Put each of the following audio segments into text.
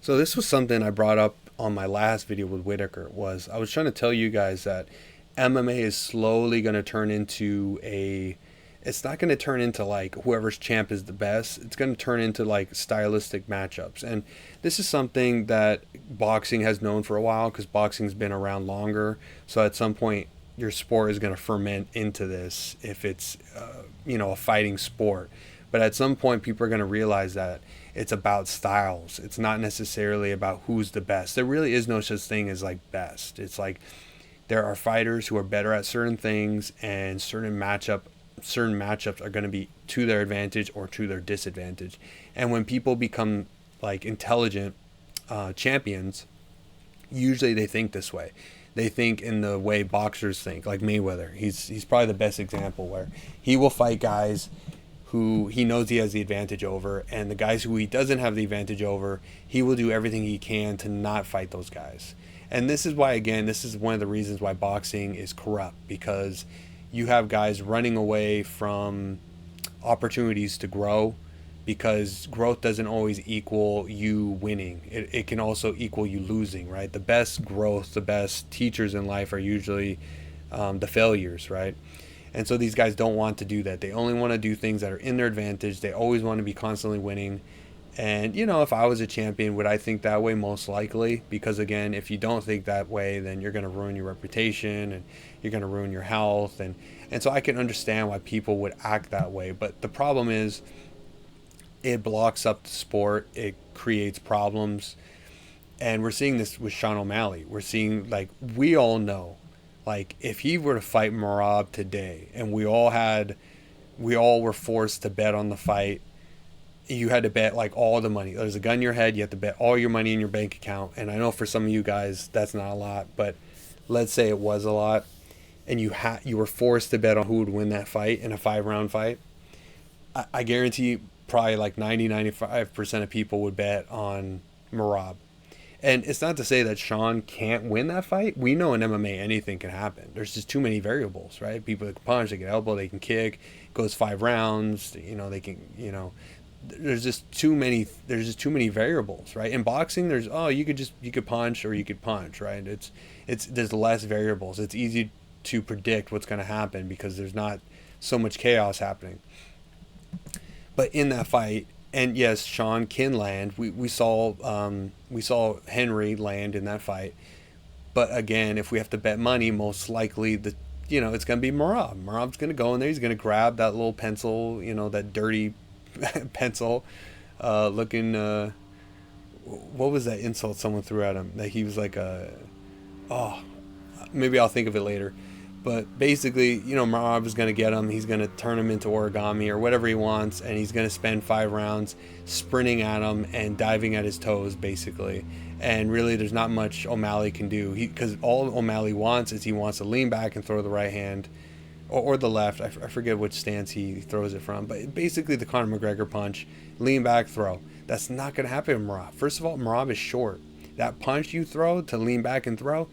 So this was something I brought up on my last video with Whitaker. Was I was trying to tell you guys that MMA is slowly going to turn into a. It's not going to turn into like whoever's champ is the best. It's going to turn into like stylistic matchups, and this is something that boxing has known for a while because boxing's been around longer. So at some point, your sport is going to ferment into this if it's a fighting sport. But at some point, people are going to realize that it's about styles. It's not necessarily about who's the best. There really is no such thing as like best. It's like there are fighters who are better at certain things, and certain matchups are going to be to their advantage or to their disadvantage. And when people become like intelligent champions, usually they think this way. They think in the way boxers think, like Mayweather. He's probably the best example where he will fight guys who he knows he has the advantage over, and the guys who he doesn't have the advantage over, he will do everything he can to not fight those guys. And this is why, again, this is one of the reasons why boxing is corrupt, because you have guys running away from opportunities to grow, because growth doesn't always equal you winning. It can also equal you losing, right? The best growth, the best teachers in life are usually the failures, right? And so these guys don't want to do that. They only want to do things that are in their advantage. They always want to be constantly winning. And, if I was a champion, would I think that way? Most likely. Because, again, if you don't think that way, then you're going to ruin your reputation and you're going to ruin your health. And so I can understand why people would act that way. But the problem is it blocks up the sport. It creates problems. And we're seeing this with Sean O'Malley. We're seeing, like, we all know, like, if he were to fight Merab today and we all were forced to bet on the fight, you had to bet like all the money. There's a gun in your head. You have to bet all your money in your bank account. And I know for some of you guys that's not a lot, but let's say it was a lot, and you were forced to bet on who would win that fight in a 5-round fight. I guarantee probably like 95% of people would bet on Merab. And it's not to say that Sean can't win that fight. We know in MMA anything can happen. There's just too many variables, right? People that can punch, they can elbow, they can kick. It goes 5 rounds. They can. There's just too many. There's just too many variables, right? In boxing, you could punch or you could punch, right? There's less variables. It's easy to predict what's going to happen because there's not so much chaos happening. But in that fight, and yes, Sean can land. We saw Henry land in that fight. But again, if we have to bet money, most likely it's going to be Merab. Merab's going to go in there. He's going to grab that little pencil, that dirty pencil looking. What was that insult someone threw at him? That he was like maybe I'll think of it later. But basically, Merab is going to get him. He's going to turn him into origami or whatever he wants, and he's going to spend 5 rounds sprinting at him and diving at his toes, basically. And really, there's not much O'Malley can do. Because all O'Malley wants is he wants to lean back and throw the right hand, or the left. I forget which stance he throws it from. But basically, the Conor McGregor punch, lean back, throw. That's not going to happen with Merab. First of all, Merab is short. That punch you throw to lean back and throw,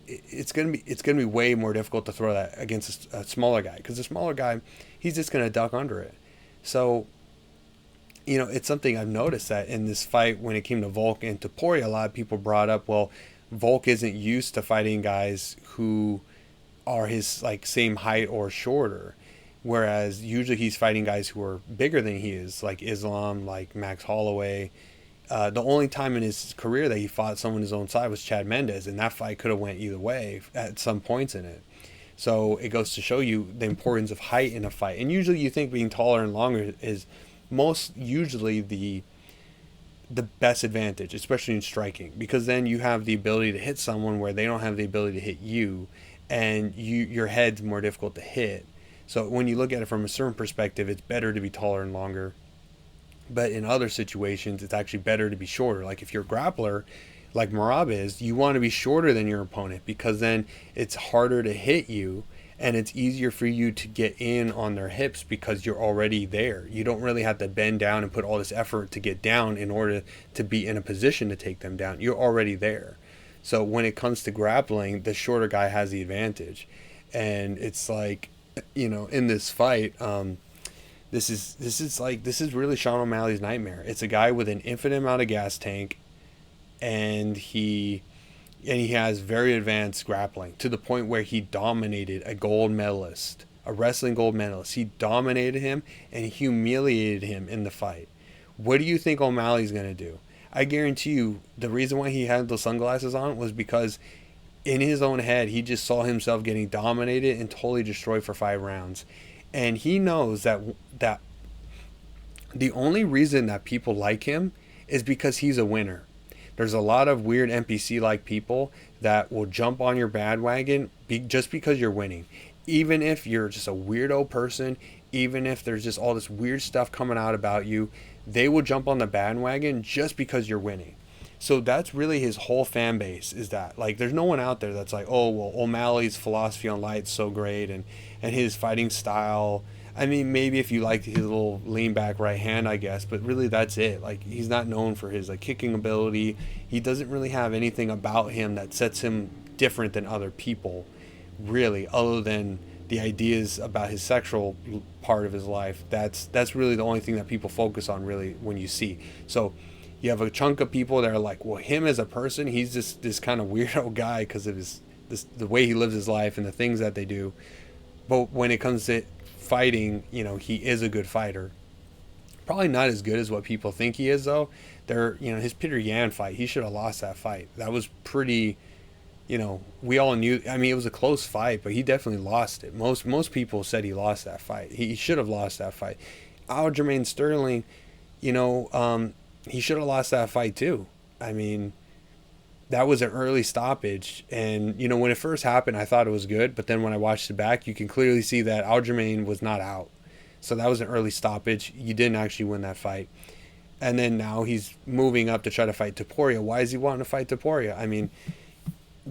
it's gonna be way more difficult to throw that against a smaller guy, because the smaller guy, he's just gonna duck under it. So, it's something I've noticed that in this fight when it came to Volk and Topuria, a lot of people brought up, well, Volk isn't used to fighting guys who are his like same height or shorter, whereas usually he's fighting guys who are bigger than he is, like Islam, like Max Holloway. The only time in his career that he fought someone his own size was Chad Mendes, and that fight could have went either way at some points in it. So it goes to show you the importance of height in a fight. And usually you think being taller and longer is most usually the best advantage, especially in striking, because then you have the ability to hit someone where they don't have the ability to hit you, and your head's more difficult to hit. So when you look at it from a certain perspective, it's better to be taller and longer. But in other situations, it's actually better to be shorter. Like if you're a grappler, like Merab is, you want to be shorter than your opponent, because then it's harder to hit you and it's easier for you to get in on their hips because you're already there. You don't really have to bend down and put all this effort to get down in order to be in a position to take them down. You're already there. So when it comes to grappling, the shorter guy has the advantage. And it's like, in this fight, This is really Sean O'Malley's nightmare. It's a guy with an infinite amount of gas tank, and he has very advanced grappling to the point where he dominated a gold medalist, a wrestling gold medalist. He dominated him and humiliated him in the fight. What do you think O'Malley's going to do? I guarantee you the reason why he had those sunglasses on was because in his own head he just saw himself getting dominated and totally destroyed for 5 rounds. And he knows that the only reason that people like him is because he's a winner. There's a lot of weird NPC like people that will jump on your bandwagon just because you're winning. Even if you're just a weirdo person, even if there's just all this weird stuff coming out about you, they will jump on the bandwagon just because you're winning. So that's really his whole fan base, is that like there's no one out there that's like, oh well, O'Malley's philosophy on light's so great, and his fighting style. I mean, maybe if you like his little lean back right hand, I guess, but really that's it. Like he's not known for his like kicking ability. He doesn't really have anything about him that sets him different than other people, really, other than the ideas about his sexual part of his life. That's really the only thing that people focus on really when you see. So you have a chunk of people that are like, well, him as a person, he's just this kind of weirdo guy because of the way he lives his life and the things that they do. But when it comes to fighting, he is a good fighter. Probably not as good as what people think he is, though. His Peter Yan fight, he should have lost that fight. That was pretty, we all knew. I mean, it was a close fight, but he definitely lost it. Most people said he lost that fight. He should have lost that fight. Aljamain Sterling, he should have lost that fight too. I mean, that was an early stoppage, and when it first happened I thought it was good, but then when I watched it back you can clearly see that Aljamain was not out. So that was an early stoppage. You didn't actually win that fight. And then now he's moving up to try to fight Topuria. Why is he wanting to fight Topuria? I mean,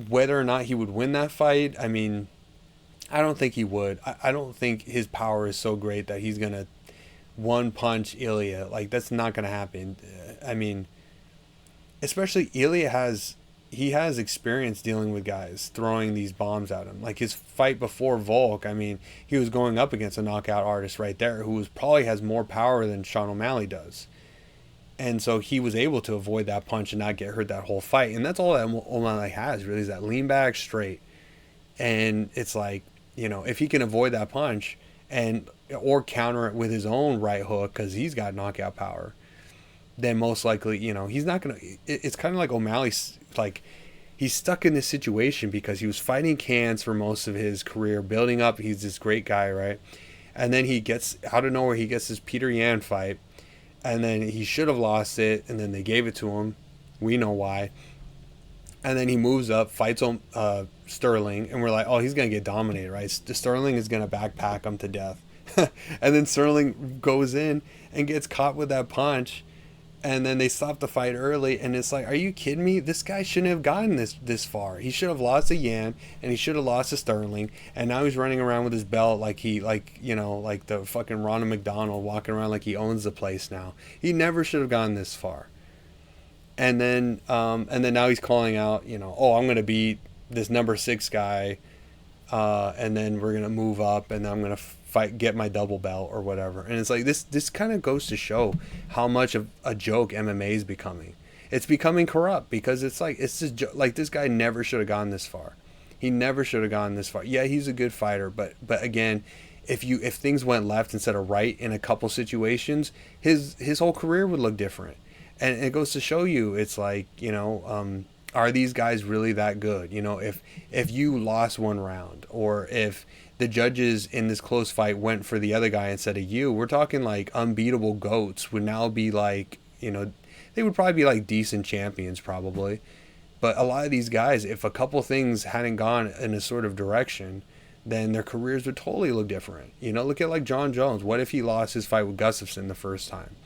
whether or not he would win that fight, I mean, I don't think he would. I don't think his power is so great that he's gonna one punch Ilya. Like that's not gonna happen. I mean, especially Ilya has experience dealing with guys throwing these bombs at him. Like his fight before Volk, I mean, he was going up against a knockout artist right there who probably has more power than Sean O'Malley does. And so he was able to avoid that punch and not get hurt that whole fight. And that's all that O'Malley has really, is that lean back straight. And it's like, if he can avoid that punch or counter it with his own right hook because he's got knockout power, then most likely, he's not going to... It's kind of like O'Malley's, like, he's stuck in this situation because he was fighting cans for most of his career, building up. He's this great guy, right? And then he gets, out of nowhere, he gets this Peter Yan fight, and then he should have lost it, and then they gave it to him. We know why. And then he moves up, fights Sterling, and we're like, oh, he's going to get dominated, right? Sterling is going to backpack him to death. And then Sterling goes in and gets caught with that punch, and then they stop the fight early, and it's like, are you kidding me? This guy shouldn't have gotten this far. He should have lost to Yan, and he should have lost to Sterling, and now he's running around with his belt like the fucking Ronald McDonald, walking around like he owns the place now. He never should have gone this far. And then now he's calling out, oh, I'm gonna beat this number 6 guy, and then we're gonna move up, and then I'm gonna get my double belt or whatever. And it's like this kind of goes to show how much of a joke MMA is becoming. It's becoming corrupt because it's just like this guy never should have gone this far. He never should have gone this far. Yeah, he's a good fighter, but again, if things went left instead of right in a couple situations, his whole career would look different. And it goes to show you, it's like, are these guys really that good? If you lost one round, or if the judges in this close fight went for the other guy instead of you, we're talking like unbeatable goats would now be like, they would probably be like decent champions probably. But a lot of these guys, if a couple things hadn't gone in a sort of direction, then their careers would totally look different. Look at like John Jones. What if he lost his fight with Gustafsson the first time?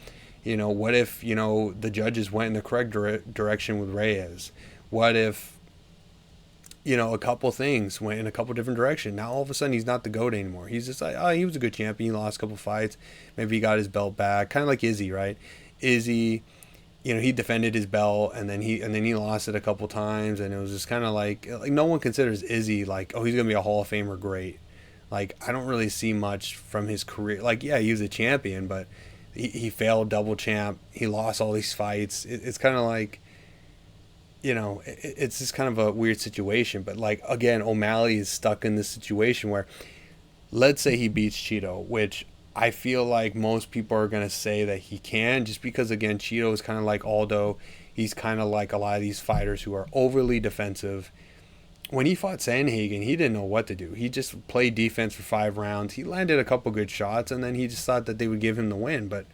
What if, the judges went in the correct direction with Reyes? What if, a couple things went in a couple different directions? Now all of a sudden he's not the GOAT anymore. He's just like, oh, he was a good champion. He lost a couple fights. Maybe he got his belt back. Kind of like Izzy, right? Izzy, he defended his belt, and then he lost it a couple times, and it was just kind of like no one considers Izzy like, oh, he's gonna be a Hall of Famer great, Like, I don't really see much from his career. Like, yeah, he was a champion, but he failed double champ. He lost all these fights. It's kind of like, it's just kind of a weird situation. But like again, O'Malley is stuck in this situation where, let's say he beats Cheeto, which I feel like most people are gonna say that he can, just because again, Cheeto is kind of like Aldo. He's kind of like a lot of these fighters who are overly defensive. When he fought Sandhagen, he didn't know what to do. He just played defense for 5 rounds. He landed a couple good shots, and then he just thought that they would give him the win. But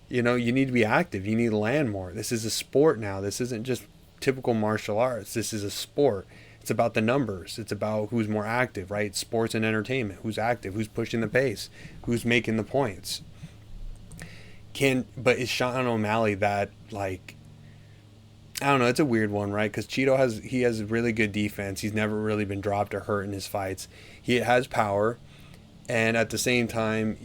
you need to be active. You need to land more. This is a sport now. This isn't just typical martial arts. This is a sport. It's about the numbers. It's about who's more active, right? Sports and entertainment. Who's active? Who's pushing the pace? Who's making the points? But is Sean O'Malley that, like, I don't know. It's a weird one, right? Because Cheeto has really good defense. He's never really been dropped or hurt in his fights. He has power, and at the same time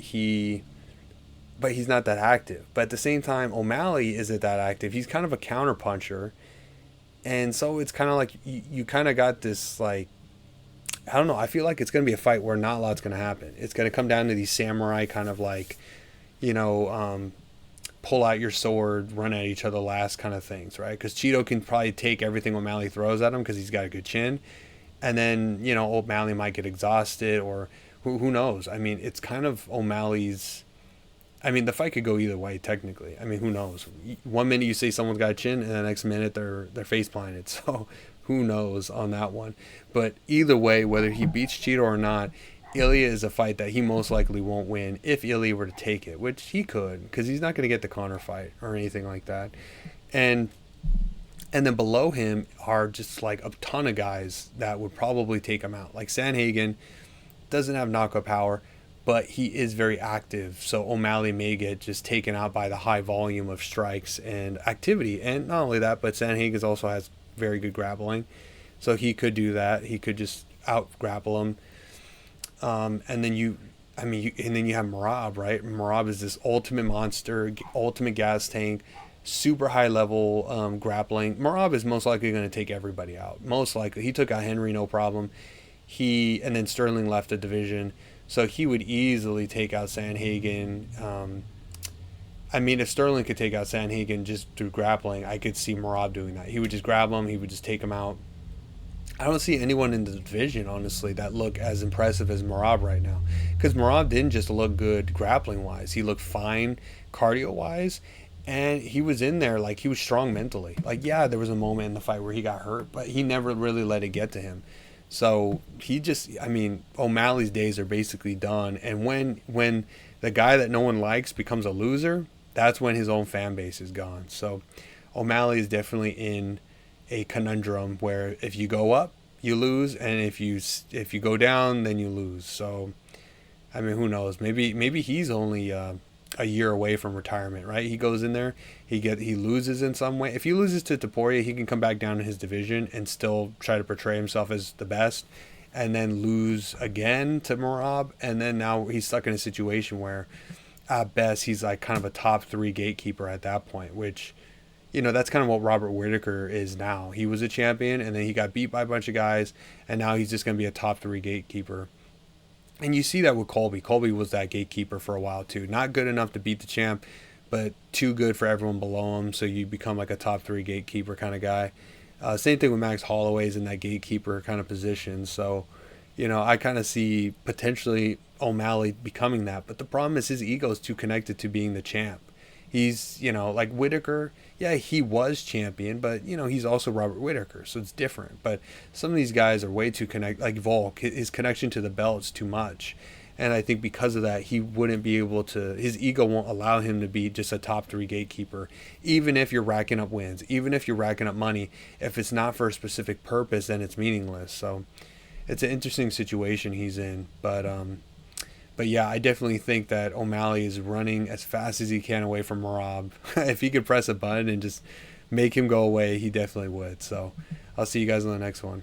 but he's not that active. But at the same time, O'Malley isn't that active. He's kind of a counter puncher, and so it's kind of like you kind of got this, like, I don't know. I feel like it's going to be a fight where not a lot's going to happen. It's going to come down to these samurai kind of like, pull out your sword, run at each other last kind of things, right? Because Cheeto can probably take everything O'Malley throws at him because he's got a good chin. And then, O'Malley might get exhausted, or who knows? I mean, it's kind of O'Malley's. I mean, the fight could go either way, technically. I mean, who knows? 1 minute you say someone's got a chin, and the next minute they're face planted. So who knows on that one? But either way, whether he beats Cheeto or not, Ilya is a fight that he most likely won't win if Ilya were to take it, which he could, because he's not going to get the Conor fight or anything like that. And then below him are just like a ton of guys that would probably take him out. Like Sandhagen doesn't have knockout power, but he is very active. So O'Malley may get just taken out by the high volume of strikes and activity. And not only that, but Sandhagen also has very good grappling. So he could do that. He could just out grapple him. And then you have Merab, right? Merab is this ultimate monster, ultimate gas tank, super high level grappling. Merab is most likely going to take everybody out. Most likely, he took out Henry, no problem. And then Sterling left the division, so he would easily take out Sandhagen. If Sterling could take out Sandhagen just through grappling, I could see Merab doing that. He would just grab him, he would just take him out. I don't see anyone in the division, honestly, that look as impressive as Merab right now. Because Merab didn't just look good grappling-wise. He looked fine cardio-wise. And he was in there, like, he was strong mentally. Like, yeah, there was a moment in the fight where he got hurt, but he never really let it get to him. So O'Malley's days are basically done. And when the guy that no one likes becomes a loser, that's when his own fan base is gone. So O'Malley is definitely in a conundrum where if you go up, you lose, and if you go down, then you lose. So, who knows? Maybe he's only a year away from retirement, right? He goes in there, he loses in some way. If he loses to Topuria, he can come back down in his division and still try to portray himself as the best, and then lose again to Merab, and then now he's stuck in a situation where, at best, he's like kind of a top 3 gatekeeper at that point, which, that's kind of what Robert Whittaker is now. He was a champion, and then he got beat by a bunch of guys, and now he's just going to be a top 3 gatekeeper. And you see that with Colby. Colby was that gatekeeper for a while, too. Not good enough to beat the champ, but too good for everyone below him, so you become like a top 3 gatekeeper kind of guy. Same thing with Max Holloway's in that gatekeeper kind of position. So, I kind of see potentially O'Malley becoming that. But the problem is his ego is too connected to being the champ. He's, like Whittaker, yeah, he was champion, but, he's also Robert Whittaker, so it's different. But some of these guys are way too connected, like Volk, his connection to the belt is too much. And I think because of that, he wouldn't be able to, his ego won't allow him to be just a top 3 gatekeeper, even if you're racking up wins, even if you're racking up money. If it's not for a specific purpose, then it's meaningless. So it's an interesting situation he's in. But yeah, I definitely think that O'Malley is running as fast as he can away from Merab. If he could press a button and just make him go away, he definitely would. So I'll see you guys on the next one.